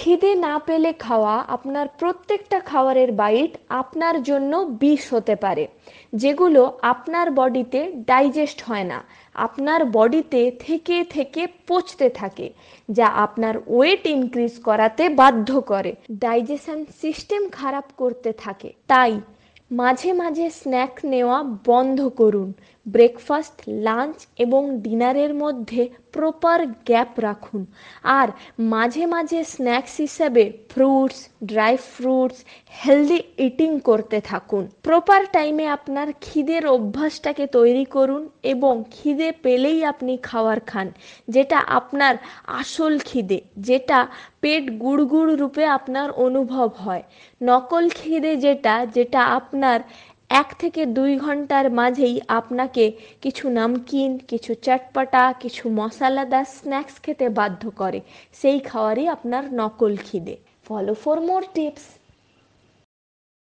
খিদে না পেলে খাওয়া আপনার প্রত্যেকটা খাবারের বাইট আপনার জন্য বিষ হতে পারে, যেগুলো আপনার বডিতে ডাইজেস্ট হয় না, আপনার বডিতে থেকে থেকে পচতে থাকে, যা আপনার ওয়েট ইনক্রিজ করাতে বাধ্য করে, ডাইজেশন সিস্টেম খারাপ করতে থাকে। তাই মাঝে মাঝে স্ন্যাক নেওয়া বন্ধ করুন। ব্রেকফাস্ট, লাঞ্চ এবং ডিনারের মধ্যে প্রপার গ্যাপ রাখুন। আর মাঝে মাঝে স্ন্যাক্স হিসেবে fruits, dry fruits, healthy eating করতে থাকুন। প্রপার টাইমে আপনার খিদের অভ্যাসটাকে তৈরি করুন এবং খিদে পেলেই আপনি খাবার খান, যেটা আপনার আসল খিদে, যেটা পেট গুড়গুড় রূপে আপনার অনুভব হয়। নকল খিদে যেটা যেটা আপনার 1 থেকে 2 ঘন্টার মাঝেই আপনাকে কিছু নামকিন, কিছু চটপটা, কিছু মশলাদার স্ন্যাক্স খেতে বাধ্য করে, সেই খাওয়ারই আপনার নকল খিদে। Follow for more tips.